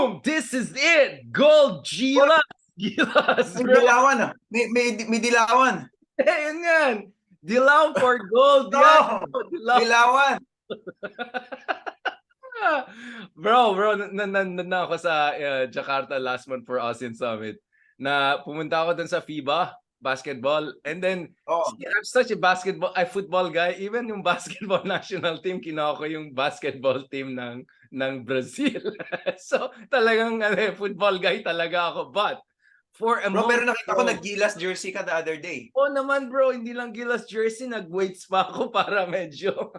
Boom! This is it! Gold Gilas! Gilas, May bro! dilawan ah. May dilawan. Ayun yan! Dilaw for gold No! yan! Dilaw! Dilawan. Bro, na ako sa Jakarta last month for ASEAN Summit. Na pumunta ako dun sa FIBA basketball, and then Oh. see, I'm such a football guy. Even yung basketball national team, kinuha ko yung basketball team ng Brazil. So talagang football guy talaga ako. But for a Bro, pero moment, nakita ko nag-Gilas jersey ka the other day. oh naman bro, hindi lang Gilas jersey, nag-weights pa ako para medyo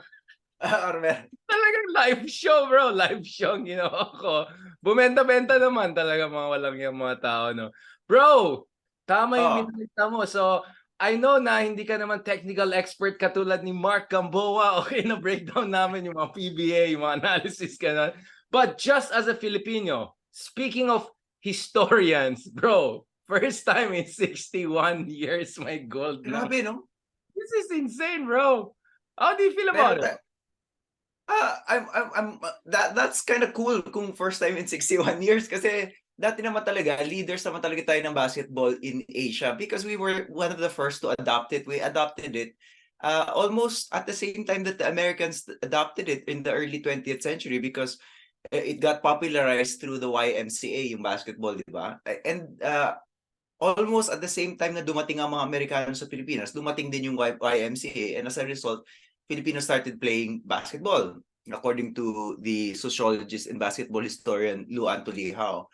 talagang live show, bro. Live show ang ginawa ko. Bumenta-benta naman talaga mga walang yung mga tao, no? Bro, tama yung binalita mo. So, I know na hindi ka naman technical expert katulad ni Mark Gamboa. Okay, na breakdown namin yung mga PBA, yung mga analysis ka na. But just as a Filipino, speaking of historians, bro, first time in 61 years, my gold. Grabe, no? This is insane, bro. How do you feel about it? That's kind of cool kung first time in 61 years kasi dati naman talaga, leaders naman talaga tayo ng basketball in Asia because we were one of the first to adopt it. We adopted it almost at the same time that the Americans adopted it in the early 20th century because it got popularized through the YMCA, yung basketball, di ba? And almost at the same time na dumating ang mga Amerikano sa Pilipinas, dumating din yung YMCA, and as a result, Filipinos started playing basketball, according to the sociologist and basketball historian Luan Tulihao.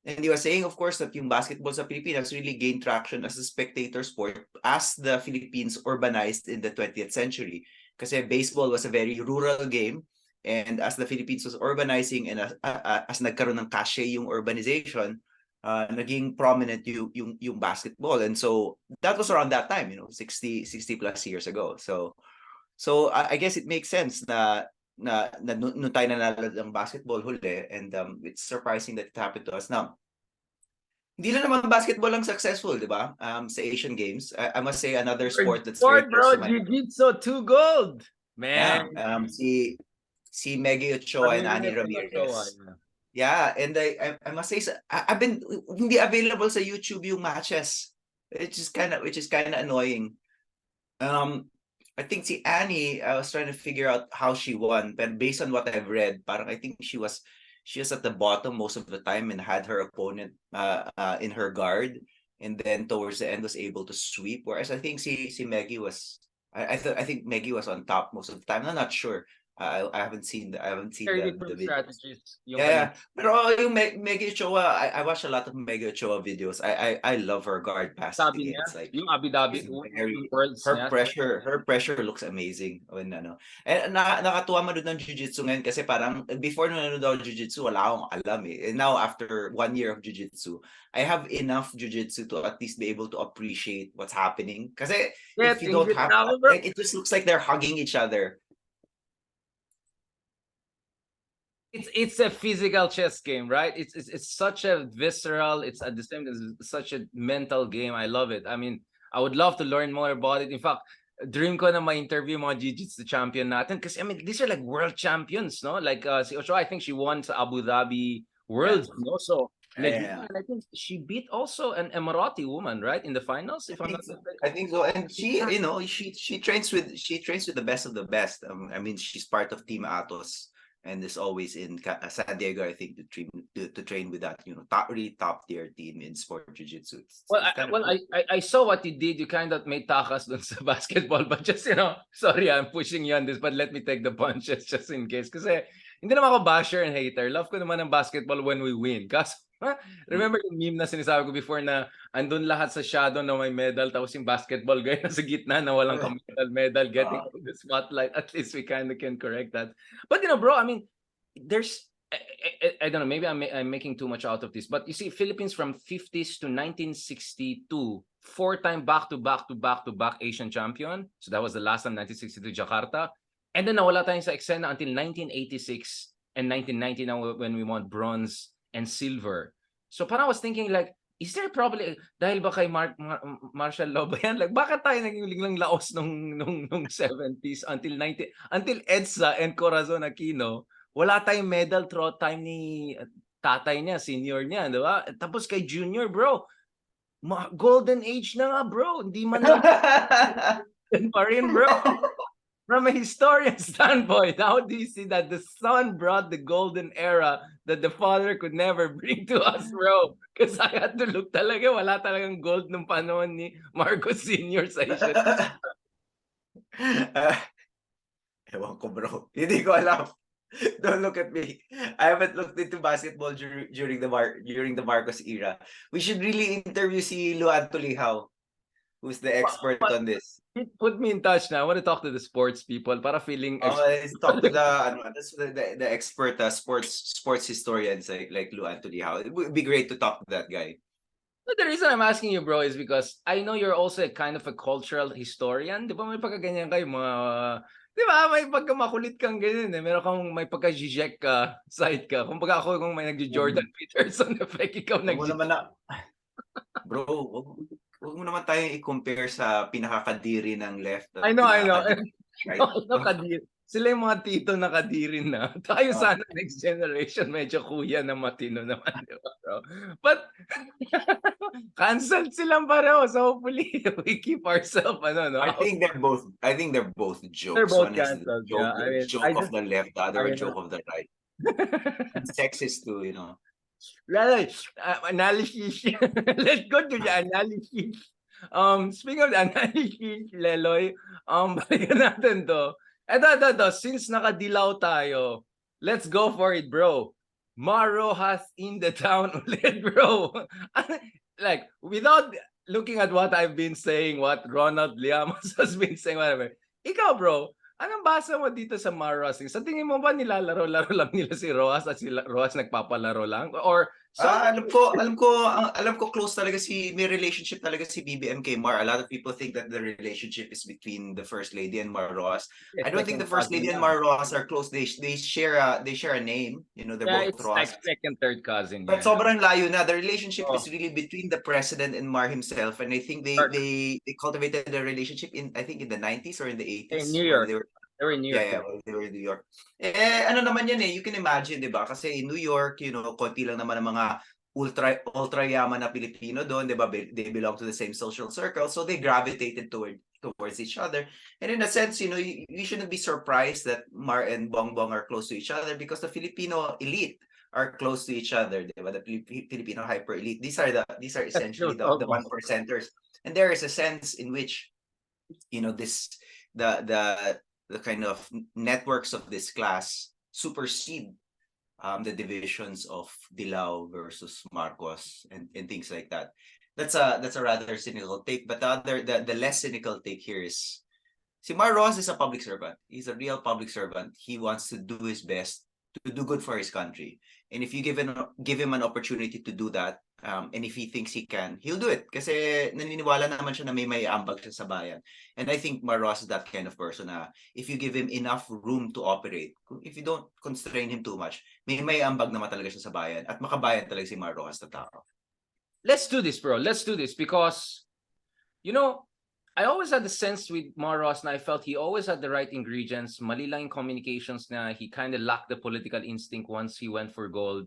And he was saying, of course, that yung basketball sa Pilipinas really gained traction as a spectator sport as the Philippines urbanized in the 20th century. Kasi baseball was a very rural game, and as the Philippines was urbanizing and as nagkaroon ng kashe yung urbanization, naging prominent yung basketball. And so that was around that time, 60 plus years ago. So I guess it makes sense na nung tayo nanalo ng basketball huli, and it's surprising that it happened to us. Now, hindi lang naman basketball ang successful, di ba? Sa Asian Games. I must say another sport that's very close to my heart. Jiu-jitsu, 2 gold. Man. Yeah, si Meggy Ochoa and Annie Ramirez. Yeah, and I must say, I've been hindi available sa YouTube yung matches. Which is kind of annoying. I think si Annie, I was trying to figure out how she won, but based on what I've read, parang I think she was at the bottom most of the time and had her opponent in her guard, and then towards the end was able to sweep. Whereas I think si Meggy was, I think Meggy was on top most of the time. I'm not sure. I haven't seen the videos. Strategies. Yeah. Pero yung Meggy Ochoa, I watch a lot of Meggy Ochoa videos. I love her guard passing. It's like yung Abu Dhabi her pressure looks amazing when And nakatuwa man doon ng jiu-jitsu ngayon kasi parang before nanonood ako jiu-jitsu, wala akong alam eh. And now after 1 year of jiu-jitsu, I have enough jiu-jitsu to at least be able to appreciate what's happening. Kasi if you don't have like, it just looks like they're hugging each other. It's a physical chess game, right? It's such a visceral, it's at the same time such a mental game. I love it. I mean, I would love to learn more about it. In fact, dream ko na ma-interview mga jiu-jitsu champion natin kasi I mean, these are like world champions, no? Like si Ochoa, I think she won sa Abu Dhabi Worlds, no? So and I think she beat also an Emirati woman, right, in the finals. I think so. And she, she trains with the best of the best. I mean, she's part of Team Atos, and is always in San Diego, I think, to train with that, really top tier team in sport jiu-jitsu. Well, I saw what you did. You kind of made takas dun sa basketball, but just, sorry, I'm pushing you on this, but let me take the punches just in case. Kasi hindi naman ako basher and hater. Love ko naman ang basketball when we win. Kasi remember yung meme na sinasabi ko before na andun lahat sa shadow na may medal, tapos yung basketball guy nasa gitna na walang medal getting the spotlight. At least we kind of can correct that. But bro, I mean, there's I don't know, maybe I'm making too much out of this, but you see, Philippines from 50s to 1962, 4-time back-to-back Asian champion. So that was the last time, 1962 Jakarta. And then nawala tayong sa eksena until 1986 and 1990 now when we won bronze and silver. So parang I was thinking like, is there probably, dahil ba kay Marshall Law ba yan? Like, bakit tayo naging liglang laos nung 70s until EDSA and Corazon Aquino? Wala tayong medal throughout time ni tatay niya, senior niya, di ba? Tapos kay junior, bro, golden age na nga, bro. Hindi man lang pa rin, bro. From a historian standpoint, how do you see that the son brought the golden era that the father could never bring to us, bro? Because I had to look talaga, wala talagang gold nung panahon ni Marcos Sr. sa Asia. Ewan ko, bro. Hindi ko alam. Don't look at me. I haven't looked into basketball during the Marcos era. We should really interview si Luan Tulihao, who's the expert on this. Put me in touch now. I want to talk to the sports people para feeling Let's talk to the expert sports historians like Luan Tulihao. It would be great to talk to that guy. But the reason I'm asking you, bro, is because I know you're also a kind of a cultural historian. Di ba may pagkaganyan kayo, mga... Di ba, may pagkamakulit kang ganyan eh. Meron kang may pagka-Zizek ka, side ka. Kung baga ako, kung may nag-Jordan Peterson effect, ikaw Bro, huwag mo naman tayo i-compare sa pinakakadiri ng left. I know. Right? No, kadiri. Sila yung mga tito na kadiri na. Tayo sana next generation, medyo kuya na matino naman, di ba, bro? But, cancelled silang pareho. So hopefully, we keep ourselves, no? I think they're both jokes. They're both One is canceled, the joke, yeah. I mean, joke of the left, the other a joke of the right. Sexist too, you know. Analysis. Let's go to the analysis. Speaking of the analysis, Leloy, balikan natin to. Eto, since nakadilaw tayo, let's go for it, bro. Maro has in the town ulit, bro. Like, without looking at what I've been saying, what Ronald Llamas has been saying, whatever. Ikaw, bro, anong basa mo dito sa Maro Racing? Sa tingin mo ba nilalaro-laro lang nila si Roas at si Roas nagpapalaro lang? Or Alam ko close talaga may relationship talaga si BBM kay Mar. A lot of people think that the relationship is between the First Lady and Mar Roas. I don't think the First Lady and Mar Roas are close. They share a name. You know, they're both Roas. Like second, third cousin. But sobrang layo na. The relationship is really between the president and Mar himself. And I think they cultivated the relationship in the 90s or in the 80s. In New York. They were in New York. Yeah, they were in New York. Ano naman yan you can imagine, di ba? Kasi in New York, konti lang naman ang mga ultra yaman na Pilipino doon, di ba? They belong to the same social circle, so they gravitated towards each other. And in a sense, you shouldn't be surprised that Mar and Bongbong are close to each other because the Filipino elite are close to each other, di ba? The Filipino hyper elite. These are essentially the one percenters. And there is a sense in which, the kind of networks of this class supersede the divisions of Dilao versus Marcos and things like that. That's a rather cynical take, but the less cynical take here is si Mar Rojas is a public servant. He's a real public servant. He wants to do his best to do good for his country. And if you give him an opportunity to do that, and if he thinks he can, he'll do it. Kasi naniniwala naman siya na may ambag siya sa bayan. And I think Mar Rojas is that kind of person na if you give him enough room to operate, if you don't constrain him too much, may ambag naman talaga siya sa bayan. At makabayan talaga si Mar Rojas na tao. Let's do this, bro. Let's do this because, I always had the sense with Mar Rojas na I felt he always had the right ingredients. Mali lang yung communications na he kind of lacked the political instinct once he went for gold.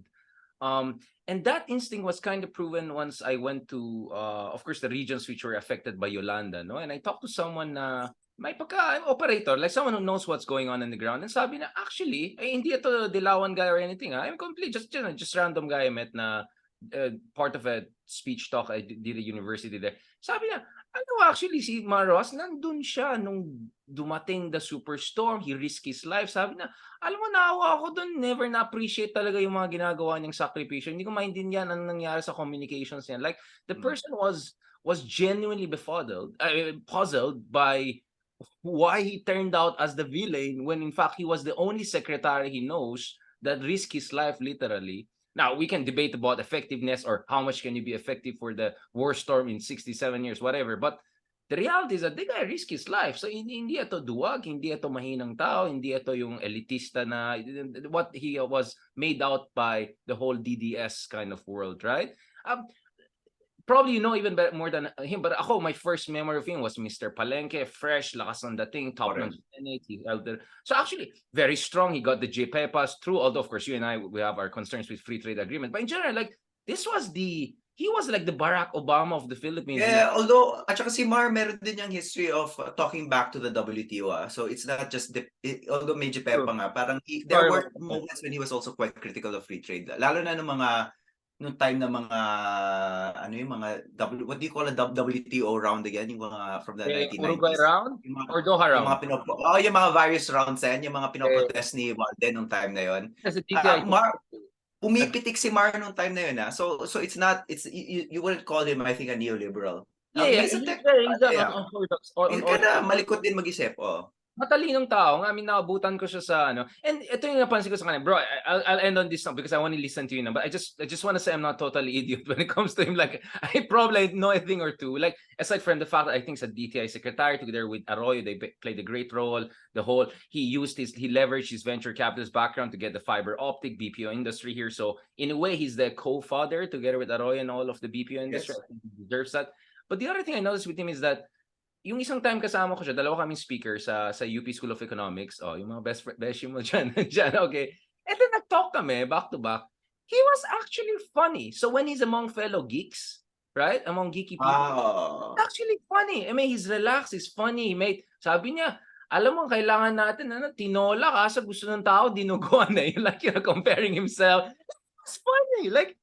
And that instinct was kind of proven once I went to, of course, the regions which were affected by Yolanda, no? And I talked to someone na may operator, like someone who knows what's going on the ground. And sabi na, actually, hindi ito Dilawan guy or anything. I'm complete, just random guy I met na part of a speech talk I did at university there. Sabi na, actually, si Maros, nandun siya nung dumating the superstorm. He risked his life. Sabi na, alam mo, naawa ako dun. Never na-appreciate talaga yung mga ginagawa niyang sakripisyo. Hindi ko maintindihan anong nangyari sa communications niya. Like, the person was genuinely puzzled by why he turned out as the villain when, in fact, he was the only secretary he knows that risked his life literally. Now, we can debate about effectiveness or how much can you be effective for the war storm in 67 years, whatever. But the reality is that the guy risked his life. So hindi ito duwag, hindi ito mahinang tao, hindi ito yung elitista na what he was made out by the whole DDS kind of world, right? probably you know even more than him, but ako, my first memory of him was Mr. Palenque, fresh, lakas ng dating, top ng Senate, so actually very strong. He got the JPE pass through, although of course you and I, we have our concerns with free trade agreement, but in general, like he was like the Barack Obama of the Philippines. Yeah, although at saka si Mar meron din yung history of talking back to the WTO. So it's not just although medyo pepa nga, parang there were moments when he was also quite critical of free trade. Lalo na nung time na mga ano yung mga what do you call a WTO round again, yung mga from the 1990s. Uruguay round or Doha round? Yung mga various rounds yan, yung mga pinoprotest ni Walden nung time na yon. Pumipitik si Mar nung time na yun, ha? So it's not, you wouldn't call him, I think, a neoliberal. He's malikot din mag-isip, Matalinong tao. I mean, naabutan ko siya sa ano. And ito yung napansin ko sa kanya. Bro, I'll end on this now because I want to listen to you now. But I just want to say I'm not totally idiot when it comes to him. Like, I probably know a thing or two. Like, aside from the fact that I think he's a DTI secretary together with Arroyo, they played a great role. He leveraged his venture capitalist background to get the fiber optic BPO industry here. So, in a way, he's the co-father together with Arroyo and all of the BPO industry. Yes. I think he deserves that. But the other thing I noticed with him is that yung isang time kasama ko siya, dalawa kaming speaker sa UP School of Economics. Yung mga beshi mo dyan, okay. And then nag-talk kami, back to back. He was actually funny. So when he's among fellow geeks, right? Among geeky people, it's actually funny. I mean, he's relaxed, he's funny. Sabi niya, alam mo, kailangan natin, tinola ka sa gusto ng tao, dinuguan na. Like, comparing himself. It's funny. Like,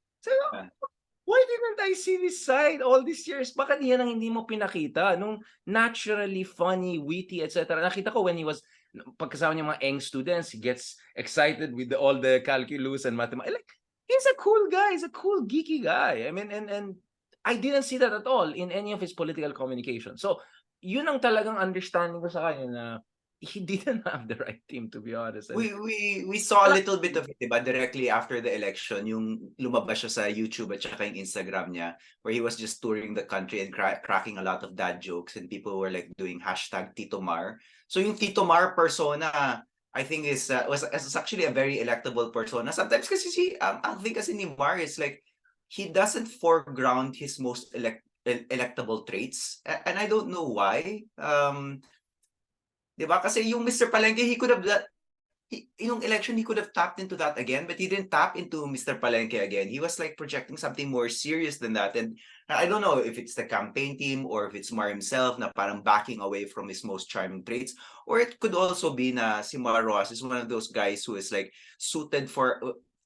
why didn't I see this side all these years? Bakit yan ang hindi mo pinakita? Nung naturally funny, witty, etc. Nakita ko when he was, pagkasama niya mga eng students, he gets excited with all the calculus and mathematics. Like, he's a cool guy. He's a cool, geeky guy. I mean, and I didn't see that at all in any of his political communication. So, yun ang talagang understanding ko sa kanya na he didn't have the right team, to be honest. We saw a little bit of it, diba, directly after the election, yung lumabas siya sa YouTube at saka yung Instagram niya, where he was just touring the country and cracking a lot of dad jokes, and people were like doing hashtag Tito Mar. So yung Tito Mar persona, I think was actually a very electable persona. Sometimes kasi ang thing kasi ni Mar is like, he doesn't foreground his most electable traits, and I don't know why. Diba? Kasi yung Mr. Palenque, yung election, he could have tapped into that again, but he didn't tap into Mr. Palenque again. He was like projecting something more serious than that. And I don't know if it's the campaign team or if it's Mar himself na parang backing away from his most charming traits. Or it could also be na si Mar Roxas is one of those guys who is like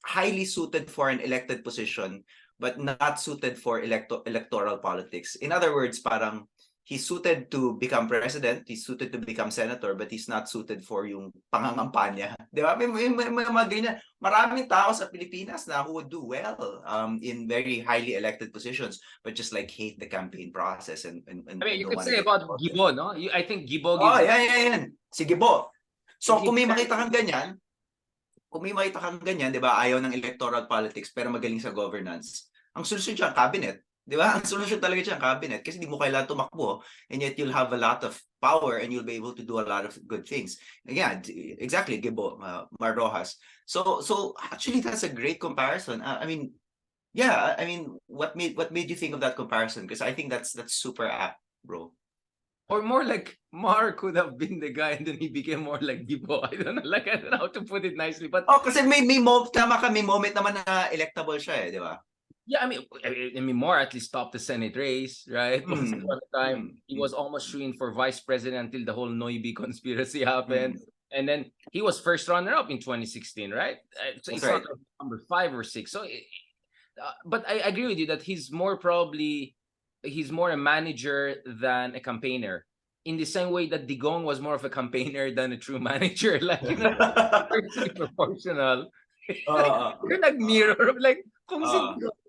highly suited for an elected position, but not suited for electoral politics. In other words, parang he's suited to become president, he's suited to become senator, but he's not suited for yung pangangampanya. Di ba? May mga ganyan. Maraming tao sa Pilipinas na who would do well in very highly elected positions, but just like hate the campaign process. And I mean, you could say about Gibo, no? I think Gibo yan. Si Gibo. So kung may makita kang ganyan, di ba, ayaw ng electoral politics pero magaling sa governance, ang solusyon siya, cabinet. Di ba? Ang solusyon talaga siya ang cabinet kasi di mo kailangan tumakbo, and yet you'll have a lot of power and you'll be able to do a lot of good things. Again, exactly, Gibo, Mar Roxas. So actually that's a great comparison. I mean, what made you think of that comparison? Because I think that's super apt, bro. Or more like Mar could have been the guy and then he became more like Gibo. I don't know how to put it nicely, but kasi may moment naman na electable siya, di ba? Yeah, I mean, Moore at least stopped the Senate race, right? Once upon a time, he was almost shooing for vice president until the whole Noibi conspiracy happened. And then he was first runner-up in 2016, right? So it's not like number 5 or 6. So, but I agree with you that he's more a manager than a campaigner. In the same way that Digong was more of a campaigner than a true manager. Like, proportional. You're nag-mirror, like, kung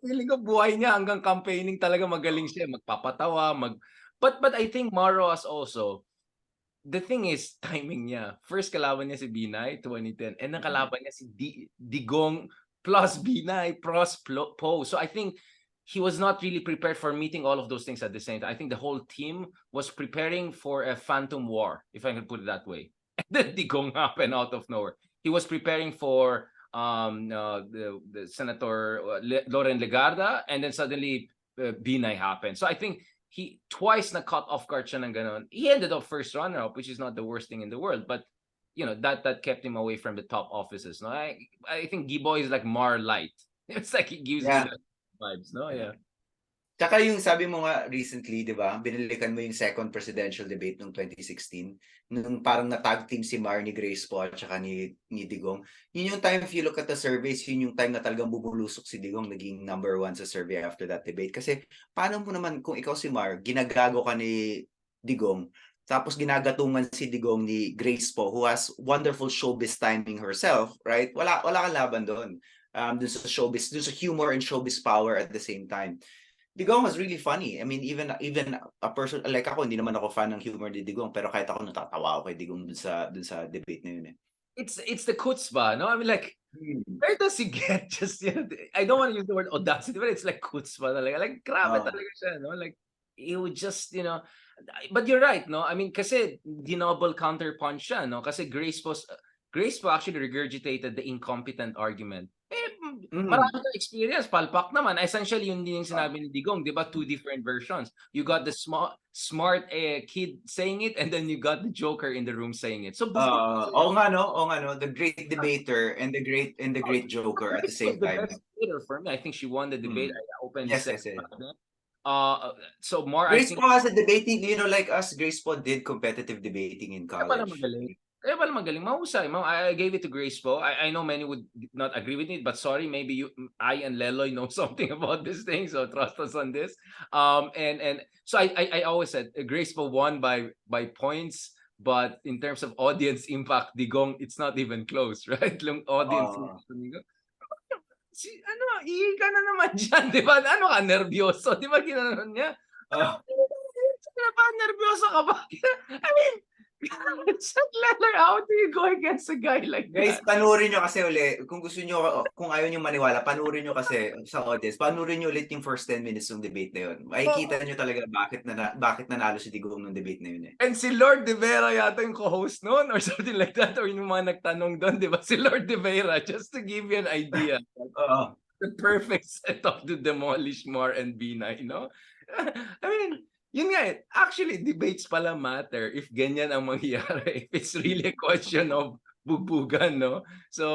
feeling ko buhay niya hanggang campaigning talaga magaling siya, magpapatawa, but I think Mar Roxas also, the thing is timing niya. First kalaban niya si Binay 2010, and ang kalaban niya si Digong plus Binay plus Poe. So I think he was not really prepared for meeting all of those things at the same time. I think the whole team was preparing for a phantom war, if I can put it that way. And then Digong happened out of nowhere. He was preparing for the Senator Loren Legarda, and then suddenly Binay happened. So I think he twice na cut off guard siya ng ganon. He ended up first runner-up, which is not the worst thing in the world, but that kept him away from the top offices. No, I think Giboy is like Mar Light. It's like he gives me Yeah. the vibes. No, yeah. Tsaka yung sabi mo nga recently, di ba, binalikan mo yung second presidential debate noong 2016, nung parang na-tag team si Mar ni Grace po at saka ni Digong. Yun yung time, if you look at the surveys, yun yung time na talagang bubulusok si Digong, naging number 1 sa survey after that debate. Kasi paano mo naman, kung ikaw si Mar, ginagago ka ni Digong, tapos ginagatungan si Digong ni Grace po, who has wonderful showbiz timing herself, right? Wala kang laban doon. Dun sa showbiz, dun sa humor and showbiz power at the same time. Digong was really funny. I mean, even a person like ako, hindi naman ako fan ng humor ni Digong, pero kahit ako natatawa ako kay Digong dun sa debate na yun eh. It's the chutzpah, no? I mean, like, where does he get just, I don't want to use the word audacity, but it's like chutzpah talaga. Like, grabe talaga siya, no? Like, he would just, but you're right, no? I mean, kasi dinoble counterpunch siya, no? Kasi Grace po actually regurgitated the incompetent argument. Marami kang experience, palpak naman. Essentially, yun din yung sinabi ni Digong, di ba? 2 different versions. You got the smart kid saying it, and then you got the joker in the room saying it. So, oo nga no, the great debater and the great joker at the same the time. best debater for me. I think she won the debate. I openly Yes, said yes. so more, Grace I think, po has a debating, like us, Grace po did competitive debating in kaya pala college. magaling. Kaya pala magaling. Mahusay. I gave it to Grace po. I know many would not agree with it, but sorry, maybe I and Leloy know something about this thing, so trust us on this. And so I always said Grace po won by points, but in terms of audience impact, Digong, it's not even close, right? Yung audience impact ng Digong. Ihi ka na naman dyan, di ba? Ano ka, nervyoso? Di ba ginanon niya? Nervyoso ka ba? I mean, how do you go against a guy like Guys, that? panurin nyo kasi uli, kung ayaw nyo maniwala, panurin nyo kasi sa audience, panurin nyo ulit yung first 10 minutes ng debate na yun. Makikita nyo talaga bakit nanalo si Digong ng debate na yun eh. And si Lord De Vera yata yung co-host noon or something like that, or yung mga nagtanong doon, di ba? Si Lord De Vera, just to give you an idea. The perfect setup to demolish Mar and Binay, no? I mean, yun nga eh, actually, debates pala matter if ganyan ang mangyayari. If it's really a question of bubugan, no? So,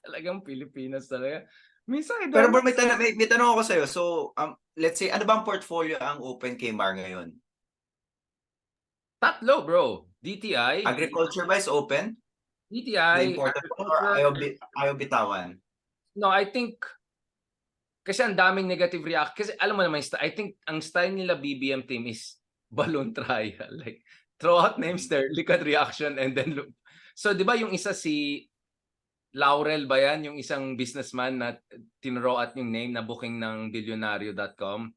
talagang Pilipinas talaga. Minsan, Pero bro, may tanong ako sa'yo. So, let's say, ano bang portfolio ang open kay Mar ngayon? Tatlo, bro. DTI. Agriculture ba is open? DTI, Or ayaw bitawan? No, I think kasi ang daming negative react. Kasi alam mo naman, I think ang style nila BBM team is balloon trial. Like, throw out names there, look at reaction, and then look. So, di ba yung isa si Laurel ba yan? Yung isang businessman na tinrow at yung name na booking ng bilyonaryo.com.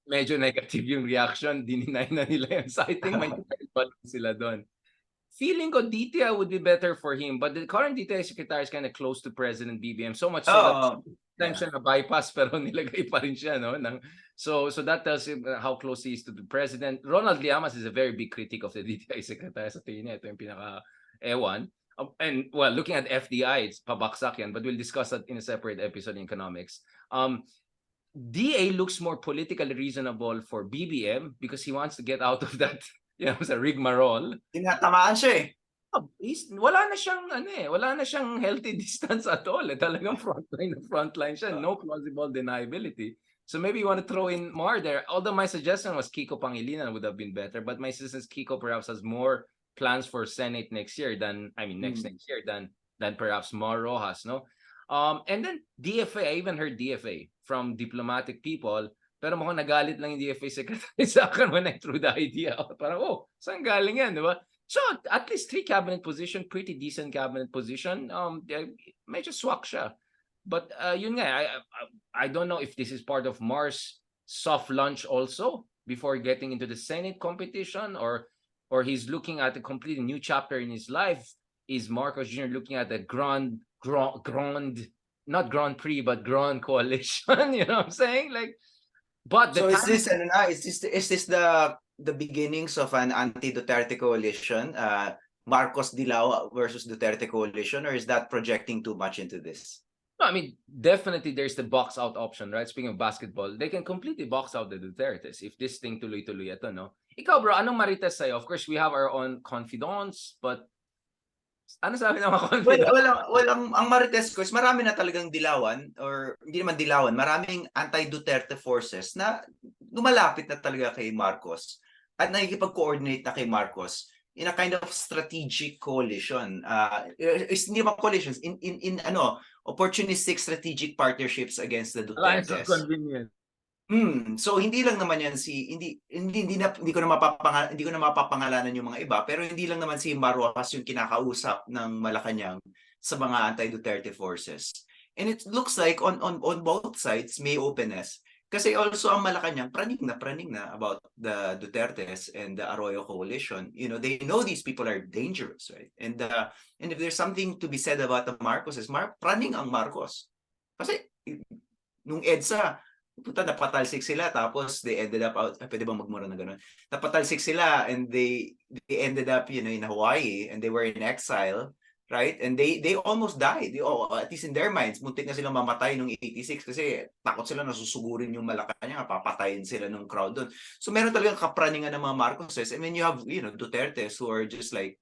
Medyo negative yung reaction. Dininay na nila yun. So, I think may sila doon. Feeling ko DTI would be better for him, but the current DTI secretary is kind of close to President BBM, so much so that times siya na-bypass pero nilagay pa rin siya, no? So that tells him how close he is to the president. Ronald Llamas is a very big critic of the DTI secretary. Sa tingin niya, ito yung pinaka-ewan. And well, looking at FDI, it's pabaksak yan, but we'll discuss that in a separate episode in economics. DA looks more politically reasonable for BBM because he wants to get out of that sa rigmarole. Tinatamaan siya eh. Wala na siyang healthy distance at all. Talagang frontline siya. No plausible deniability. So maybe you want to throw in Mar there. Although my suggestion was Kiko Pangilinan would have been better, but my suggestion is Kiko perhaps has more plans for Senate next year than next year than perhaps Mar Rojas, no? And then DFA, I even heard DFA from diplomatic people. Pero mukhang nagalit lang yung DFA secretary sa akin when I threw the idea out. Parang, saan galing yan, di ba? So, at least 3 cabinet position, pretty decent cabinet position. Medyo swak siya. But yun nga, I don't know if this is part of Mar's soft launch also before getting into the Senate competition or he's looking at a completely new chapter in his life. Is Marcos Jr. looking at the grand, not Grand Prix, but Grand Coalition? You know what I'm saying? Like, but so is this the beginnings of an anti-Duterte coalition, Marcos Dilaw versus Duterte coalition, or is that projecting too much into this? No, I mean, definitely there's the box out option, right? Speaking of basketball, they can completely box out the Dutertes if this thing tuloy-tuloy ito, no? Ikaw, bro, anong marites sa'yo? Of course, we have our own confidants, but ano sabi ng mga Well, confidants? ang Marites ko is marami na talagang dilawan or hindi naman dilawan, maraming anti-Duterte forces na lumalapit na talaga kay Marcos at nakikipag-coordinate na kay Marcos in a kind of strategic coalition. Hindi naman coalitions, in opportunistic strategic partnerships against the Alliance of Dutertes. convenience. So hindi lang naman yan hindi ko na mapapangalanan yung mga iba, pero hindi lang naman si Roxas yung kinakausap ng Malacanang sa mga anti-Duterte forces. And it looks like on both sides may openness. Kasi also ang Malacanang praning na about the Dutertes and the Arroyo coalition. You know, they know these people are dangerous, right? And if there's something to be said about the Marcoses, praning ang Marcos. Kasi nung EDSA, puta, napatalsik sila tapos they ended up out, pwede bang magmura na gano'n? Napatalsik sila and they ended up, you know, in Hawaii and they were in exile, right? And they almost died. At least in their minds, muntik na silang mamatay nung 86 kasi takot sila nasusugurin yung Malacanang, papatayin sila ng crowd doon. So meron talagang kapraningan ng mga Marcoses. And then you have, you know, Dutertes who are just like,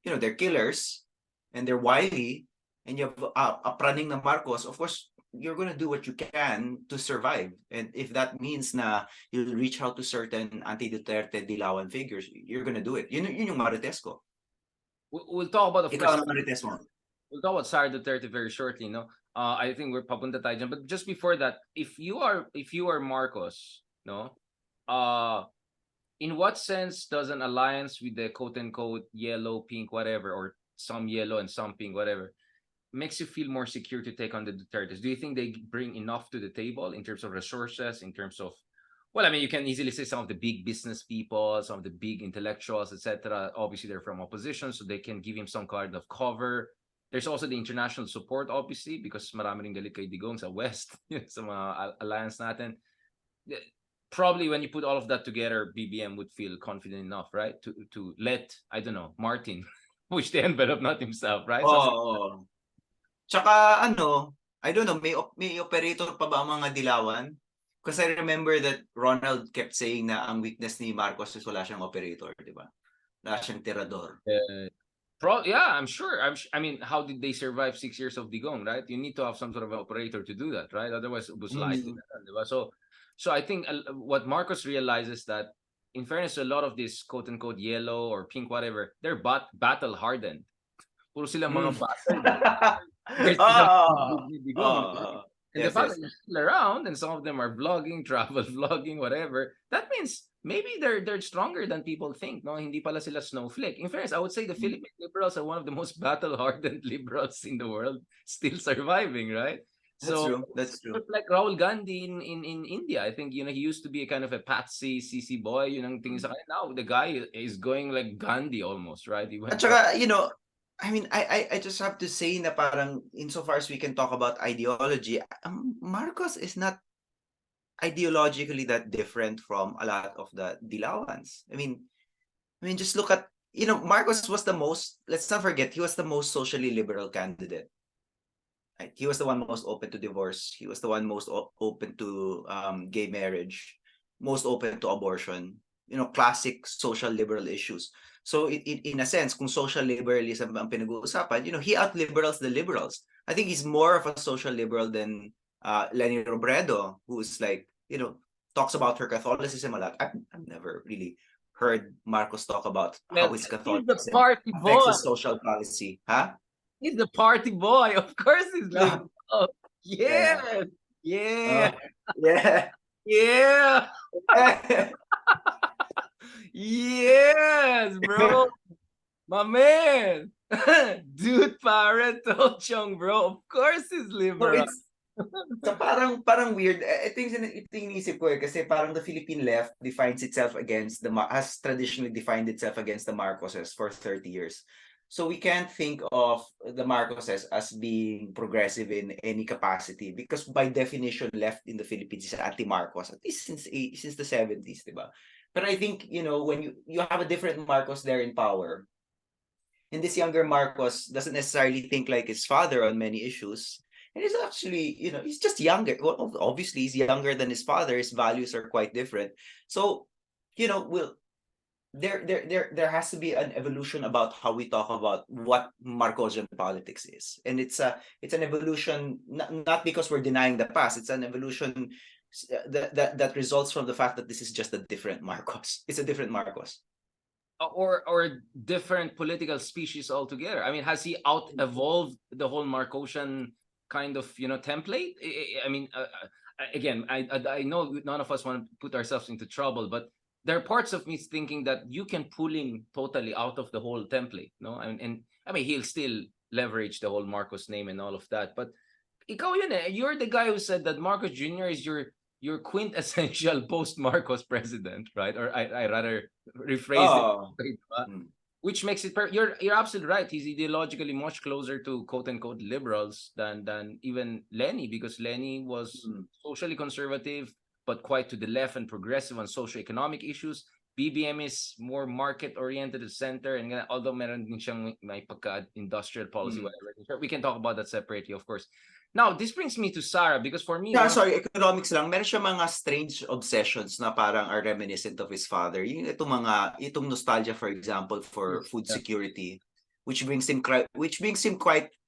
you know, they're killers and they're wily, and you have a praning ng Marcos. Of course, you're gonna do what you can to survive. And if that means na you'll reach out to certain anti-Duterte dilawan figures, you're gonna do it. Yun yung Marites ko. We'll talk about, of Ikaw course, ang Marites mo. we'll talk about Sara Duterte very shortly, no? I think we're papunta tayo dyan. But just before that, if you are Marcos, no? In what sense does an alliance with the quote-unquote yellow, pink, whatever, or some yellow and some pink, whatever, makes you feel more secure to take on the Dutertes? Do you think they bring enough to the table in terms of resources, in terms of, well, I mean, you can easily say some of the big business people, some of the big intellectuals, etc. Obviously, they're from opposition, so they can give him some kind of cover. There's also the international support, obviously, because marami ring galit kay Digong sa West, sa mga alliance natin. Probably when you put all of that together, BBM would feel confident enough, right? To let, I don't know, Martin push the envelope, not himself, right? Oo. Tsaka I don't know, may operator pa ba ang mga dilawan? Because I remember that Ronald kept saying na ang weakness ni Marcos is wala siyang operator, di ba? Wala siyang tirador. Yeah, I'm sure. I mean, how did they survive 6 years of Digong, right? You need to have some sort of operator to do that, right? Otherwise, it was light. So I think what Marcos realizes that, in fairness to a lot of these quote-unquote yellow or pink, whatever, they're battle hardened. Puro sila mga battle. And the fact that you're still around and some of them are vlogging, travel vlogging, whatever, that means maybe they're stronger than people think. No, hindi pala sila snowflake. In fairness, I would say the Philippine liberals are one of the most battle-hardened liberals in the world, still surviving, right? That's true. Like Rahul Gandhi in India, I think, you know, he used to be a kind of a patsy CC boy. Yun ang tingin sa kanya. Now the guy is going like Gandhi almost, right? At saka, you know, I mean, I just have to say na parang insofar as we can talk about ideology, Marcos is not ideologically that different from a lot of the Dilawans. I mean, just look at, you know, Marcos was the most, let's not forget, he was the most socially liberal candidate. Right? He was the one most open to divorce. He was the one most open to gay marriage, most open to abortion. You know, classic social liberal issues. So in a sense, kung social liberalism ang pinag-uusapan, you know, he out-liberals the liberals. I think he's more of a social liberal than Leni Robredo, who's like, you know, talks about her Catholicism a lot. I've never really heard Marcos talk about how his Catholicism affects his social policy. Huh? He's the party boy. Of course he's like, oh, yeah. Yes, bro. My man. Dude, parental chung, bro. Of course he's liberal. So parang weird. Ito yung iniisip ko kasi parang the Philippine left defines itself against has traditionally defined itself against the Marcoses for 30 years. So we can't think of the Marcoses as being progressive in any capacity because by definition left in the Philippines is anti-Marcos, at least since the 70s, diba? But I think, you know, when you have a different Marcos there in power, and this younger Marcos doesn't necessarily think like his father on many issues, And he's actually, he's just younger. Well, obviously he's younger than his father. His values are quite different. So, will there has to be an evolution about how we talk about what Marcosian politics is, and it's an evolution, not because we're denying the past. It's an evolution that results from the fact that this is just a different Marcos. It's a different Marcos. Or different political species altogether. I mean, has he out evolved the whole Marcosian kind of template? I mean, again, I know none of us want to put ourselves into trouble, but there are parts of me thinking that you can pull him totally out of the whole template, no? And I mean, he'll still leverage the whole Marcos name and all of that, but ikaw yun eh. You're the guy who said that Marcos Jr. is your quintessential post-Marcos president, right? Or I rather rephrase it, which makes it you're absolutely right. He's ideologically much closer to quote unquote liberals than even Lenny, because Lenny was socially conservative but quite to the left and progressive on socio-economic issues. BBM is more market-oriented at center, and although meron din siyang may pagka-industrial policy, whatever. We can talk about that separately, of course. Now, this brings me to Sarah, because for me... Yeah, sorry, economics lang. Meron siya mga strange obsessions na parang are reminiscent of his father. Itong nostalgia, for example, for food security, which brings him quite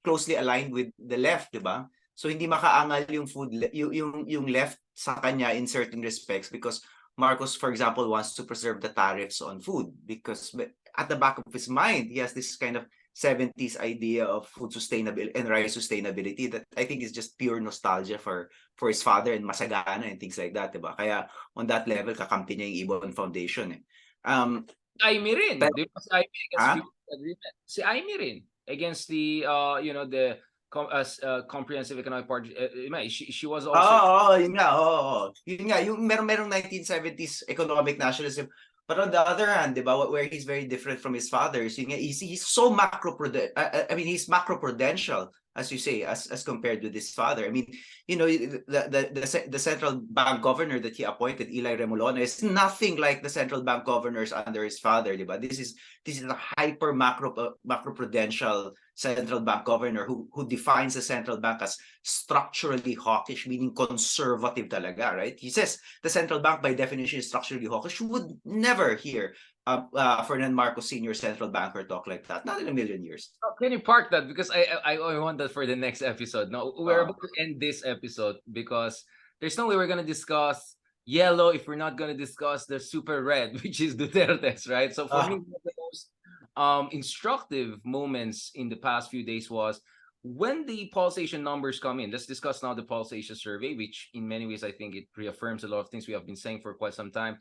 closely aligned with the left, di ba? So hindi makaangal yung left sa kanya in certain respects, because Marcos, for example, wants to preserve the tariffs on food, because at the back of his mind, he has this kind of 70s idea of food sustainability and rice sustainability that I think is just pure nostalgia for his father and Masagana and things like that, diba? Kaya on that level, kakampi niya yung Ibon Foundation. Aimee rin. Si Aimee rin against the the comprehensive economic party. She was also yun nga yung merong 1970s economic nationalism. But on the other hand, diba, where he's very different from his father, he's so he's macro-prudential, as you say, as compared with his father. I mean, the central bank governor that he appointed, Eli Remolona, is nothing like the central bank governors under his father, diba? This is a hyper macro-prudential central bank governor who defines the central bank as structurally hawkish, meaning conservative talaga, right? He says the central bank by definition is structurally hawkish. You would never hear Ferdinand Marcos Sr. central banker talk like that. Not in a million years. Can you park that? Because I want that for the next episode. No, we're about to end this episode because there's no way we're going to discuss yellow if we're not going to discuss the super red, which is Duterte's, right? So for me, one of the most instructive moments in the past few days was when the pulse Asia numbers come in. Let's discuss now the pulse Asia survey, which in many ways I think it reaffirms a lot of things we have been saying for quite some time.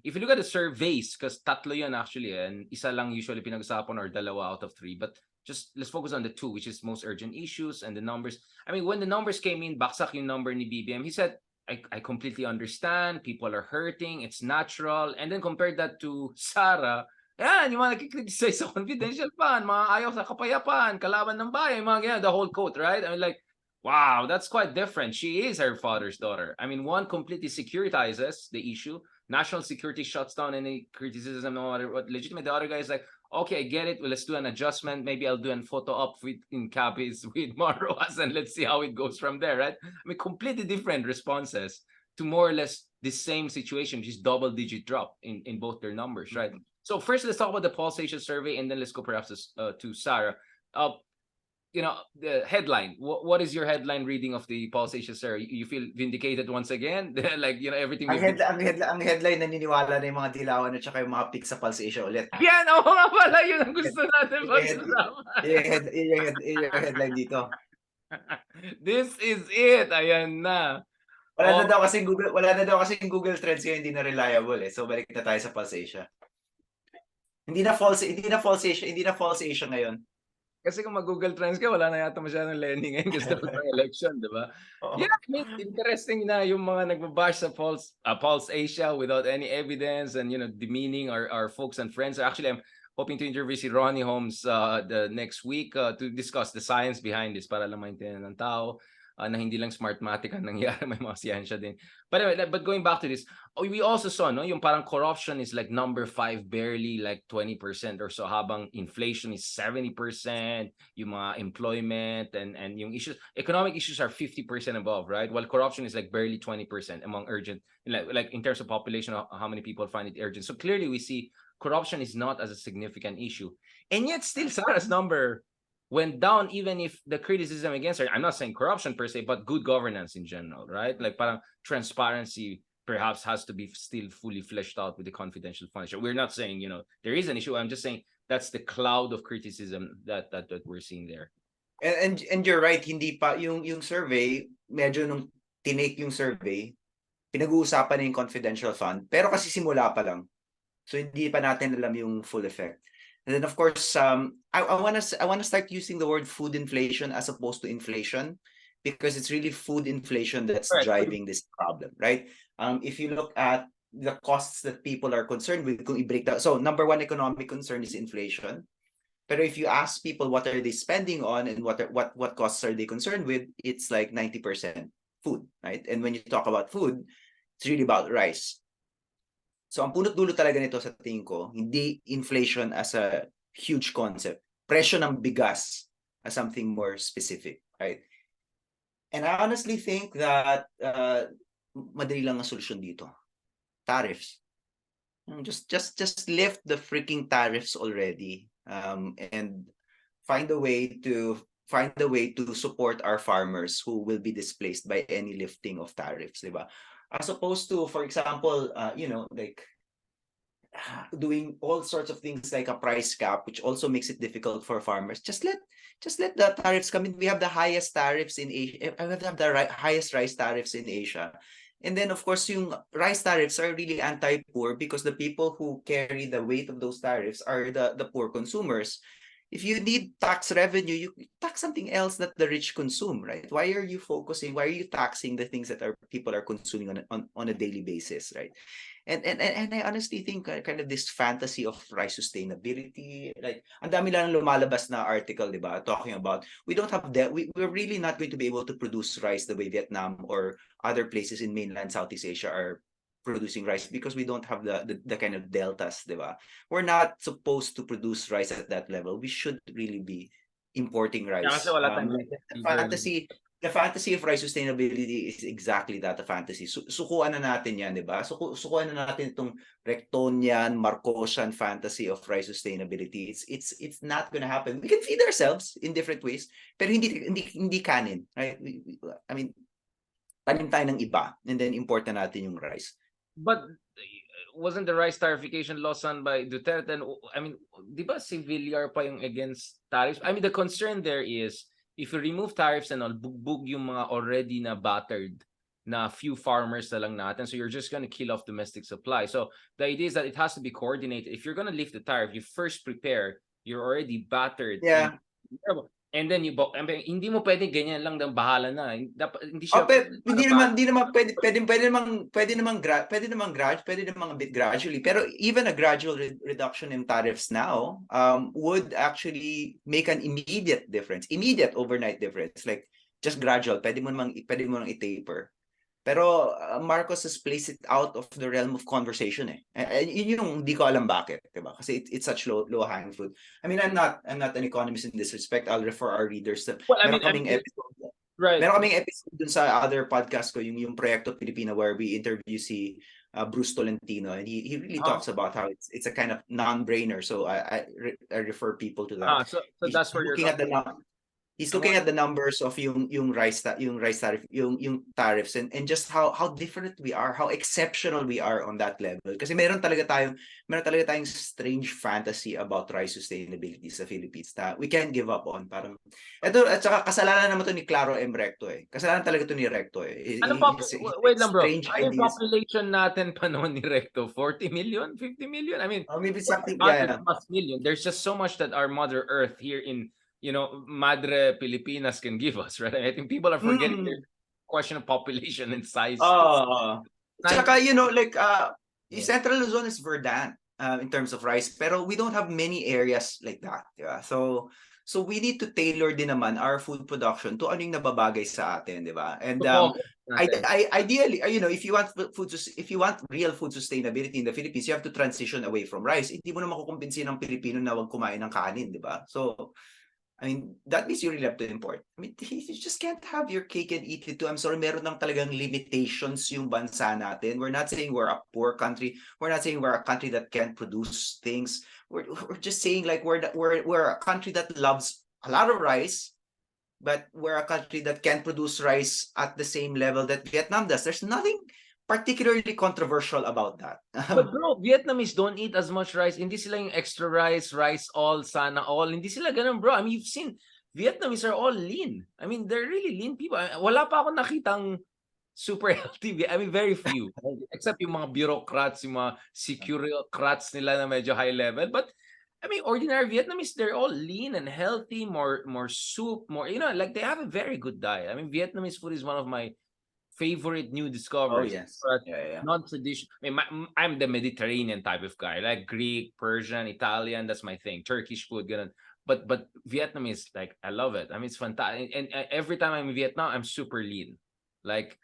If you look at the surveys, because tatlo yun actually, and isa lang usually pinag-usapan or dalawa out of three, but just let's focus on the two, which is most urgent issues and the numbers. I mean, when the numbers came in, baksak yung number ni BBM, he said, I completely understand, people are hurting, it's natural. And then compared that to Sara, yan, yung mga nakikriticize sa confidential fund, mga ayaw sa kapayapaan, kalaban ng bayan, mga ganyan, the whole quote, right? I mean, like, wow, that's quite different. She is her father's daughter. I mean, one completely securitizes the issue. National security shuts down any criticism or what legitimate. The other guy is like, okay, I get it. Well, let's do an adjustment. Maybe I'll do a photo op in Capiz with Roxas and let's see how it goes from there, right? I mean, completely different responses to more or less the same situation, which is double-digit drop in both their numbers, right? So first, let's talk about the Pulse Asia survey, and then let's go perhaps to Sarah. The headline. What is your headline reading of the Pulse Asia survey? You feel vindicated once again? Like, everything. Ang headline, naniniwala na yung mga dilawan at saka yung mga pics sa Pulse Asia ulit. Yan, oo nga pala, yun ang gusto natin pag-usapan. Yung headline dito. This is it. Ayan na. Wala na daw kasing Google Trends ngayon, hindi na reliable eh. So balik na tayo sa Pulse Asia. Hindi na false Asia ngayon. Kasi kung mag-Google Trends ka, wala na yata masyadong Lenny ngayon kasi ng election, di ba? Yeah, I mean, interesting na yung mga nagbabash sa Pulse Asia without any evidence and, demeaning our folks and friends. Actually, I'm hoping to interview si Ronnie Holmes the next week to discuss the science behind this para lang maintindihan ng tao. na hindi lang Smartmatic ang nangyari, may mga siyensya din. But anyway, but going back to this, we also saw, no, yung parang corruption is like number 5, barely like 20% or so, habang inflation is 70%, yung mga employment and yung issues, economic issues are 50% above, right? While corruption is like barely 20% among urgent, like in terms of population, how many people find it urgent. So clearly we see corruption is not as a significant issue. And yet still Sarah's number went down, even if the criticism against her, I'm not saying corruption per se, but good governance in general, right? Like parang transparency perhaps has to be still fully fleshed out with the confidential funds. We're not saying, there is an issue. I'm just saying that's the cloud of criticism that we're seeing there. And you're right, hindi pa yung survey, medyo nung tinake yung survey, pinag-uusapan na yung confidential fund, pero kasi simula pa lang. So hindi pa natin alam yung full effect. And then of course, I want to start using the word food inflation as opposed to inflation, because it's really food inflation that's driving this problem, right? If you look at the costs that people are concerned with, kung i-break down, so number one economic concern is inflation. But if you ask people what are they spending on and what costs are they concerned with, it's like 90% food, right? And when you talk about food, it's really about rice. So ang punot dulo talaga nito sa tingin ko, hindi inflation as a huge concept. Presyo ng bigas as something more specific, right? And I honestly think that madali lang ang solusyon dito. Tariffs. Just lift the freaking tariffs already, and find a way to support our farmers who will be displaced by any lifting of tariffs, diba? As opposed to, for example, like doing all sorts of things like a price cap, which also makes it difficult for farmers. Just let the tariffs come in. We have the highest tariffs in Asia. We have the highest rice tariffs in Asia. And then, of course, yung rice tariffs are really anti-poor, because the people who carry the weight of those tariffs are the poor consumers. If you need tax revenue, you tax something else that the rich consume, right? Why are you taxing the things that people are consuming on a daily basis, right? And I honestly think kind of this fantasy of rice sustainability, like ang dami lang lumalabas na article, diba, talking about we're really not going to be able to produce rice the way Vietnam or other places in mainland Southeast Asia are producing rice, because we don't have the kind of deltas, diba? We're not supposed to produce rice at that level. We should really be importing rice. The fantasy of rice sustainability is exactly that, a fantasy. Sukuan na natin yan, diba? Sukuan na natin itong Rectonian, Marcosian fantasy of rice sustainability. It's not gonna happen. We can feed ourselves in different ways, pero hindi kanin, right? I mean, tanim tayo ng iba, and then import na natin yung rice. But wasn't the rice tariffication law signed by Duterte? And I mean, di ba si Villar pa yung against tariffs? I mean, the concern there is, if you remove tariffs and all, bugbog yung mga already na battered na few farmers na lang natin. So you're just going to kill off domestic supply. So the idea is that it has to be coordinated. If you're going to lift the tariff, you first prepare you're already battered. Yeah. And then hindi mo pwedeng ganyan lang ng bahala na. Hindi siya hindi naman pwede naman a bit gradually, pero even a gradual reduction in tariffs now would actually make an immediate overnight difference. Like just gradual, pwede mo nang i-taper. Pero Marcos has placed it out of the realm of conversation eh. Yun yung hindi ko alam bakit, diba? Kasi it's such low hanging fruit. I mean, I'm not an economist in this respect. I'll refer our readers to meron kaming episode dun sa other podcast ko, yung Proyekto Filipino, where we interview si Bruce Tolentino, and he really talks about how it's a kind of non-brainer. So I refer people to that. So that's where you're looking at He's looking at the numbers of yung rice tariff, yung tariffs, and just how different we are, how exceptional we are on that level. Kasi meron talaga tayong strange fantasy about rice sustainability sa Philippines na we can't give up on. Parang ito, at saka kasalanan naman to ni Claro M. Recto eh. Kasalanan talaga to ni Recto eh. Wait lang bro. Ano yung population natin pa noon ni Recto? 40 million? 50 million? I mean, maybe something, million. There's just so much that our Mother Earth here in Madre Pilipinas can give us, right? I think people are forgetting the question of population and size. Tsaka, Central Luzon is verdant in terms of rice, pero we don't have many areas like that. Yeah? So So we need to tailor din naman our food production to ano yung nababagay sa atin, di ba? And Focus natin. ideally, if you want if you want real food sustainability in the Philippines, you have to transition away from rice. Hindi mo na makukumbinsin ng Pilipino na wag kumain ng kanin, di ba? So I mean, that means you really have to import. I mean, you just can't have your cake and eat it too. I'm sorry, meron ng talagang limitations yung bansa natin. We're not saying we're a poor country. We're not saying we're a country that can't produce things. We're just saying like we're a country that loves a lot of rice, but we're a country that can produce rice at the same level that Vietnam does. There's nothing particularly controversial about that. But bro, Vietnamese don't eat as much rice. Hindi sila yung extra rice, rice all, sana all. Hindi sila ganun, bro. I mean, you've seen Vietnamese are all lean. I mean, they're really lean people. Wala pa ako nakitang super healthy. I mean, very few. Except yung mga bureaucrats, yung mga securocrats nila na medyo high level. But I mean, ordinary Vietnamese, they're all lean and healthy, more soup, more, like they have a very good diet. I mean, Vietnamese food is one of my favorite new Oh discoveries. yes, But yeah. non-traditional. I mean, I'm the Mediterranean type of guy, like Greek, Persian, Italian. That's my thing. Turkish food, ganun. But Vietnamese, like I love it. I mean, it's fantastic. And every time I'm in Vietnam, I'm super lean, like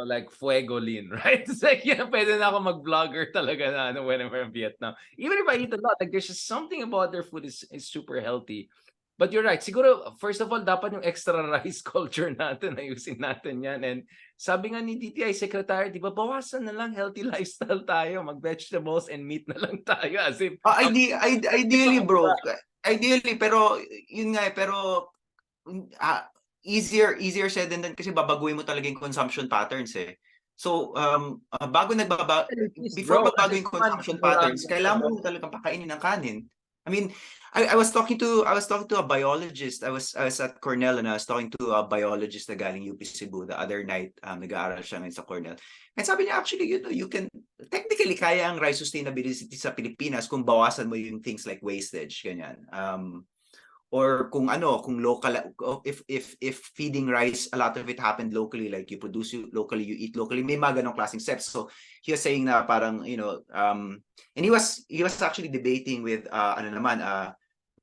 like fuego lean, right? It's like pwede na ako mag-vlogger talaga na whenever I'm in Vietnam. Even if I eat a lot, like there's just something about their food is super healthy. But you're right. Siguro, first of all, dapat yung extra rice culture natin, ayusin natin yan. And sabi nga ni DTI Secretary, di ba, bawasan na lang healthy lifestyle tayo. Mag-vegetables and meat na lang tayo. As if, Ideally, bro. Ideally, pero yun nga pero easier said than done kasi babaguhin mo talaga yung consumption patterns eh. So, before bro, magbago yung consumption patterns, kailangan mo talagang pakainin ng kanin. I mean, I was talking to a biologist. I was at Cornell and I was talking to a biologist na galing UP Cebu the other night. Nag-aaral siya ngayon sa Cornell. And sabi niya, actually, you can technically kaya ang rice sustainability sa Pilipinas kung bawasan mo yung things like wastage, ganyan. Or kung local, if feeding rice, a lot of it happened locally, like you produce locally, you eat locally, may mga ganong klaseng steps. So he was saying na parang, and he was actually debating with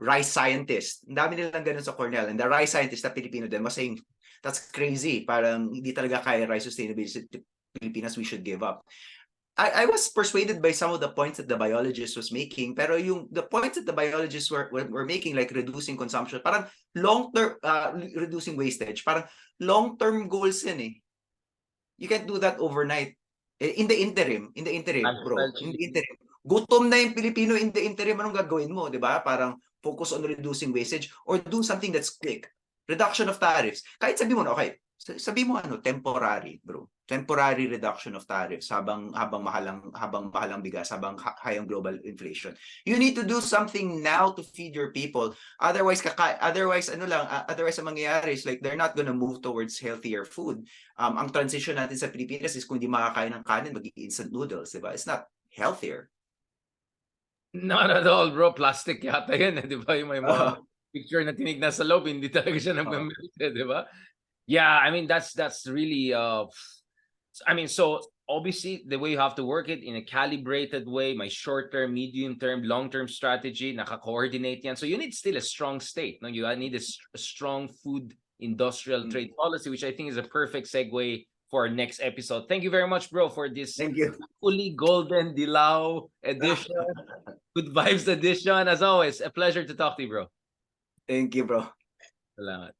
rice scientist. Ang dami nilang ganun sa Cornell, and the rice scientist na Filipino din was saying, that's crazy, parang hindi talaga kaya rice sustainability sa Pilipinas, we should give up. I was persuaded by some of the points that the biologist was making, pero the points that the biologists were making, like reducing consumption, parang long-term, reducing wastage, parang long-term goals yan eh. You can't do that overnight. In the interim, bro, in the interim, gutom na yung Pilipino, in the interim, anong gagawin mo, di ba? Parang focus on reducing wastage or do something that's quick. Reduction of tariffs. Kahit sabi mo, okay, sabi mo temporary, bro. Temporary reduction of tariffs habang mahalang bigas, habang high ang global inflation. You need to do something now to feed your people. Otherwise ang mangyayari is like they're not gonna move towards healthier food. Ang transition natin sa Pilipinas is kung di makakain ng kanin, mag-instant noodles, diba? It's not healthier. Not at all, bro. Plastic yata yan, di ba? Yung may mga picture na tinignan sa loob, hindi talaga siya nag-melt, di ba? Yeah, I mean that's really I mean, so obviously the way you have to work it in a calibrated way, my short-term, medium-term, long-term strategy, naka-coordinate yan. So you need still a strong state. No, you need a strong food industrial trade policy, which I think is a perfect segue for our next episode. Thank you very much, bro, for this fully golden Dilaw edition, good vibes edition. As always, a pleasure to talk to you, bro. Thank you, bro. Salamat.